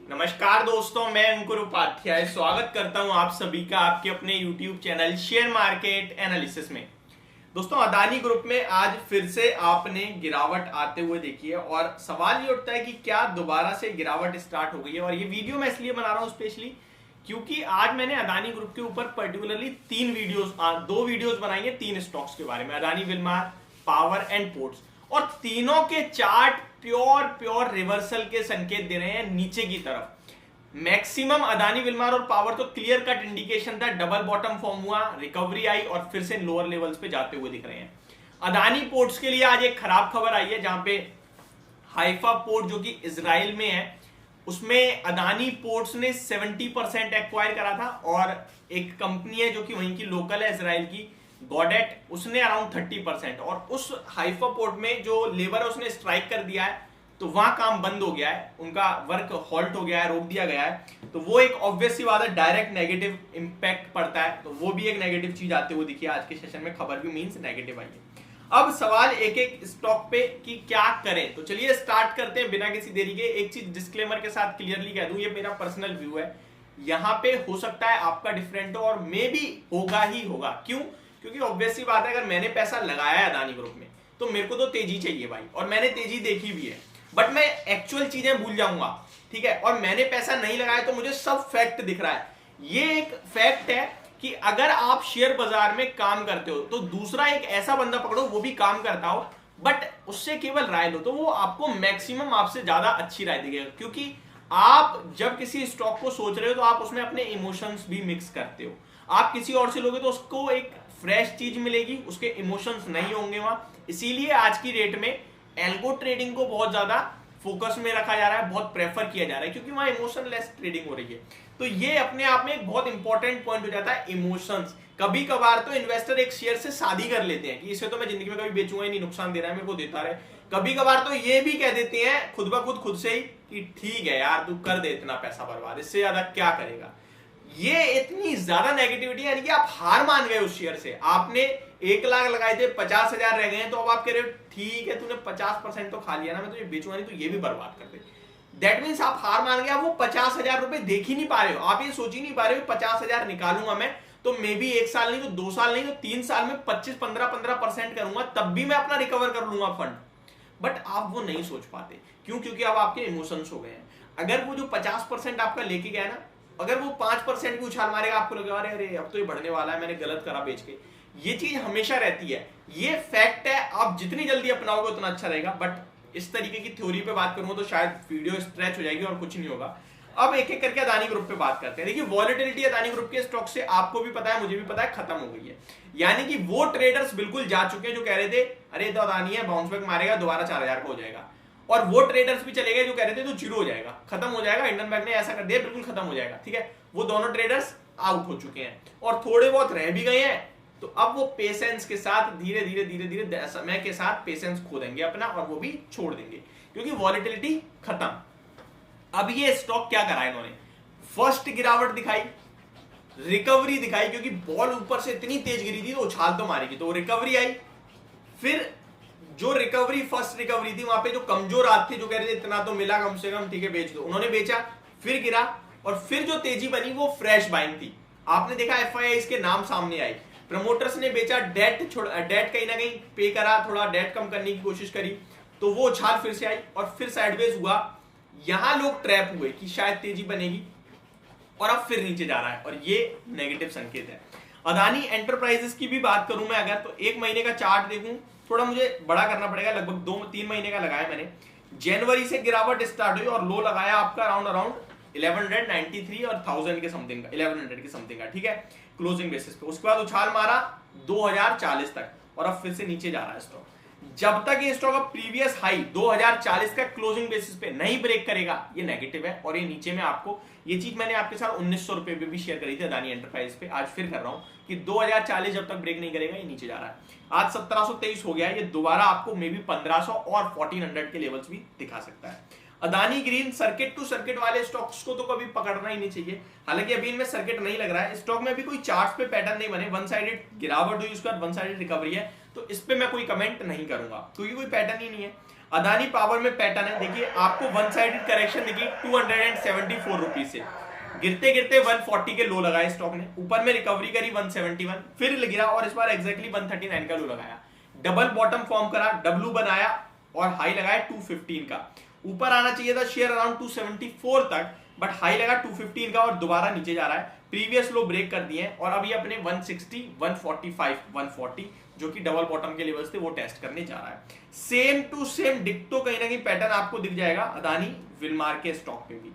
नमस्कार दोस्तों, मैं अंकुर उपाध्याय स्वागत करता हूं आप सभी का आपके अपने YouTube channel share market analysis में। दोस्तों, अदानी ग्रुप में आज फिर से आपने गिरावट आते हुए देखी है और सवाल ये उठता है कि क्या दोबारा से गिरावट स्टार्ट हो गई है। और ये वीडियो मैं इसलिए बना रहा हूं स्पेशली क्योंकि आज मैंने अदानी ग्रुप के ऊपर पर्टिकुलरली दो वीडियोस बनाई है तीन स्टॉक्स के बारे में, Adani Wilmar, power and ports, और तीनों के चार्ट प्योर रिवर्सल के संकेत दे रहे हैं नीचे की तरफ। मैक्सिमम अदानी विलमार और पावर तो क्लियर कट इंडिकेशन था, डबल बॉटम फॉर्म हुआ, रिकवरी आई और फिर से लोअर लेवल्स पे जाते हुए दिख रहे हैं। अदानी पोर्ट्स के लिए आज एक खराब खबर आई है, जहां पे हाइफा पोर्ट जो कि इजराइल में है, उसमें अदानी पोर्ट्स ने 70% एक्वायर करा था और एक कंपनी है जो कि वहीं की लोकल है इजराइल की, गॉडेट, उसने अराउंड 30%। और उस हाइफा पोर्ट में जो लेबर है उसने स्ट्राइक कर दिया है, तो वहां काम बंद हो गया है, उनका वर्क हॉल्ट हो गया है, रोक दिया गया है। तो वो एक ऑब्वियस सी बात है, डायरेक्ट नेगेटिव इंपैक्ट पड़ता है, तो वो भी एक नेगेटिव चीज आते हुए दिखी है आज के सेशन में। खबर भी मींस नेगेटिव आई है। अब सवाल एक एक स्टॉक पे कि क्या करें, तो चलिए स्टार्ट करते हैं बिना किसी देरी के। एक चीज डिस्क्लेमर के साथ क्लियरली कह दूं, ये मेरा पर्सनल व्यू है, यहाँ पे हो सकता है आपका डिफरेंट हो और मे भी होगा ही होगा। क्यों? क्योंकि ऑब्वियस सी बात है, अगर मैंने पैसा लगाया है अदानी ग्रुप में तो मेरे को तो तेजी चाहिए भाई, और मैंने तेजी देखी भी है, बट मैं एक्चुअल चीजें भूल जाऊंगा, ठीक है। और मैंने पैसा नहीं लगाया तो मुझे सब फैक्ट दिख रहा है। ये एक फैक्ट है कि अगर आप शेयर बाजार में काम करते हो तो दूसरा एक ऐसा बंदा पकड़ो वो भी काम करता हो, बट उससे केवल राय लो, तो वो आपको मैक्सिमम आपसे ज्यादा अच्छी राय देगा। क्योंकि आप जब किसी स्टॉक को सोच रहे हो तो आप उसमें अपने इमोशंस भी मिक्स करते हो। आप किसी और से लोगे तो उसको एक फ्रेश चीज मिलेगी, उसके इमोशंस नहीं होंगे वहां। इसीलिए आज की डेट में एल्गो ट्रेडिंग को बहुत ज्यादा फोकस में रखा जा रहा है, बहुत प्रेफर किया जा रहा है, क्योंकि वहां इमोशनलेस ट्रेडिंग हो रही है। तो ये अपने आप में एक बहुत इंपॉर्टेंट पॉइंट हो जाता है, इमोशंस। कभी कभार तो इन्वेस्टर एक शेयर से शादी कर लेते हैं कि इसे तो मैं जिंदगी में कभी बेचूंगा ही नहीं, नुकसान दे रहा है मेरे को, देता रहे। कभी कभार तो ये भी कह देते हैं खुद ब खुद से ही कि ठीक है यार, तू कर दे इतना पैसा बर्बाद, इससे ज्यादा क्या करेगा। ये इतनी ज्यादा नेगेटिविटी, यानी कि आप हार मान गए उस शेयर से। आपने 1 लाख लगाए थे, 50,000 रह गए हैं, तो अब आप कह रहे हो ठीक है तूने 50% तो खा लिया ना, मैं तुझे बेचूंगा नहीं, तो ये भी बर्बाद कर दे। दैट मीन्स आप हार मान गए, आप वो 50,000 रुपए देख ही नहीं पा रहे हो। आप ये सोच ही नहीं पा रहे हो 50,000 निकालूंगा मैं तो मे बी 1 साल नहीं तो 2 साल नहीं तो 3 साल में 25-15% करूंगा, तब भी मैं अपना रिकवर कर लूंगा फंड। बट आप वो नहीं सोच पाते। क्यों? क्योंकि अब आपके इमोशंस हो गए हैं। अगर वो जो 50% आपका लेके गया ना, अगर वो 5% भी उछाल मारेगा, आपको लगेगा अरे अरे अब तो ये बढ़ने वाला है, मैंने गलत करा बेच के। ये चीज हमेशा रहती है, ये फैक्ट है। आप जितनी जल्दी अपनाओगे उतना अच्छा रहेगा। बट इस तरीके की थ्योरी पे बात करूंगा तो शायद वीडियो स्ट्रेच हो जाएगी और कुछ नहीं होगा। अब एक एक करके अदानी ग्रुप पे बात करते हैं। देखिए, वॉलेटिलिटी अदानी ग्रुप के स्टॉक से आपको भी पता है, मुझे भी पता है, खत्म हो गई है। यानी कि वो ट्रेडर्स बिल्कुल जा चुके हैं जो कह रहे थे अरे तो अदानी है, बाउंस बैक मारेगा, दोबारा 4,000 का हो जाएगा। और वो ट्रेडर्स भी चले गए जो कह रहे थे तो जीरो हो जाएगा, खत्म हो जाएगा, इंडियन बैंक ने ऐसा कर दिया बिल्कुल खत्म हो जाएगा, ठीक है। वो दोनों ट्रेडर्स आउट हो चुके हैं और थोड़े बहुत रह भी गए हैं। तो अब वो पेशेंस के साथ धीरे धीरे समय के साथ पेशेंस खो देंगे अपना, और वो भी छोड़ देंगे क्योंकि वॉलेटिलिटी खत्म। अब ये स्टॉक क्या करा इन्होंने, फर्स्ट गिरावट दिखाई, रिकवरी दिखाई, क्योंकि बॉल ऊपर से इतनी तेज गिरी थी तो उछाल तो मारेगी, तो रिकवरी आई। फिर जो रिकवरी, फर्स्ट रिकवरी थी, वहां पे जो कमजोर हाथ थे जो कह रहे थे इतना तो मिला कम से कम, ठीक है बेच दो, उन्होंने बेचा, फिर गिरा, और फिर जो तेजी बनी वो फ्रेश बाइंग थी। आपने देखा एफआईआई के नाम सामने आई, प्रमोटर्स ने बेचा, डेट कहीं ना कहीं पे करा, थोड़ा डेट कम करने की कोशिश करी, तो वो उछाल फिर से आई और फिर साइडवेज हुआ। यहां लोग ट्रैप हुए कि शायद तेजी बनेगी, और अब फिर नीचे जा रहा है, और ये नेगेटिव संकेत है। अदानी एंटरप्राइजेस की भी बात करूं मैं अगर, तो 1 महीने का चार्ट देखूं, थोड़ा मुझे बड़ा करना पड़ेगा, लगभग 2-3 महीने का लगाया मैंने। जनवरी से गिरावट स्टार्ट हुई और लो लगाया आपका अराउंड 1193 और 1000 के समथिंग का, 1100 के समथिंग का, ठीक है, क्लोजिंग बेसिस पे। उसके बाद उछाल मारा 2040 तक, और अब फिर से नीचे जा रहा है स्टॉक। जब तक ये स्टॉक प्रीवियस हाई 2040 का क्लोजिंग बेसिस पे नहीं ब्रेक करेगा, ये नेगेटिव है। और ये नीचे में आपको, ये चीज मैंने आपके साथ 1900 रुपए पे भी शेयर करी थी अदानी एंटरप्राइज पे, आज फिर कर रहा हूं कि 2040 जब तक ब्रेक नहीं करेगा ये नीचे जा रहा है। आज 1723 हो गया है, ये दोबारा आपको मे बी 1500 और 1400 के लेवल्स भी दिखा सकता है। Adani green circuit to circuit वाले स्टॉक्स को तो कभी पकड़ना ही नहीं चाहिए। हालांकि अभी इनमें सर्किट नहीं लग रहा है, स्टॉक में भी कोई चार्ट्स पे पैटर्न नहीं बने, वन साइडेड गिरावट हुई, उसके बाद वन साइडेड रिकवरी है, तो इस पे मैं कोई कमेंट नहीं करूंगा क्योंकि कोई पैटर्न ही नहीं है। अदानी पावर में पैटर्न है, देखिए आपको वन साइडेड करेक्शन देखिए 274 रुपीज से गिरते गिरते 140 के लो लगाए स्टॉक ने, ऊपर में रिकवरी करी 171, फिर गिरा और इस बार एग्जैक्टली 139 का लो लगाया, डबल बॉटम फॉर्म करा, डब्लू बनाया और हाई लगाया 215 का। ऊपर आना चाहिए था शेयर अराउंड 274 तक, बट हाई लगा 215 का और दोबारा नीचे जा रहा है। प्रीवियस लो ब्रेक कर दिए हैं और अभी अपने 160, 145, 140 जो कि डबल बॉटम के लेवल्स थे वो टेस्ट करने जा रहा है। सेम टू सेम डिक्टो कहीं ना कहीं पैटर्न आपको दिख जाएगा अदानी विलमार के स्टॉक पे भी।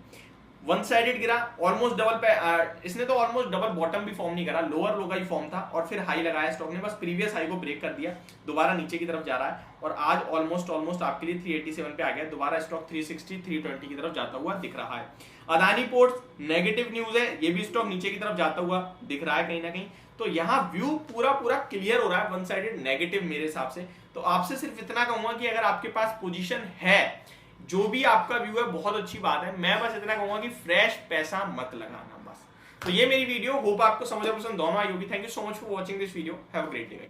वन साइडेड गिरा, ऑलमोस्ट डबल पे इसने तो ऑलमोस्ट डबल बॉटम भी फॉर्म नहीं करा, लोअर लो का ही फॉर्म था और फिर हाई लगाया स्टॉक ने, बस प्रीवियस हाई को ब्रेक कर दिया, दोबारा नीचे की तरफ जा रहा है और आज ऑलमोस्ट आपके लिए 387 पे आ गया, दोबारा स्टॉक 360, 320 की तरफ जाता हुआ दिख रहा है। अदानी पोर्ट्स नेगेटिव न्यूज है, ये भी स्टॉक नीचे की तरफ जाता हुआ दिख रहा है कहीं ना कहीं। तो यहाँ व्यू पूरा क्लियर हो रहा है, वन साइडेड नेगेटिव मेरे हिसाब से। तो आपसे सिर्फ इतना कहूंगा कि अगर आपके पास पोजीशन है, जो भी आपका व्यू है बहुत अच्छी बात है, मैं बस इतना कहूंगा कि फ्रेश पैसा मत लगाना बस। तो ये मेरी वीडियो, होप आपको समझ पसंद दोनों आई होगी। Thank you so much for watching this video, have a great day.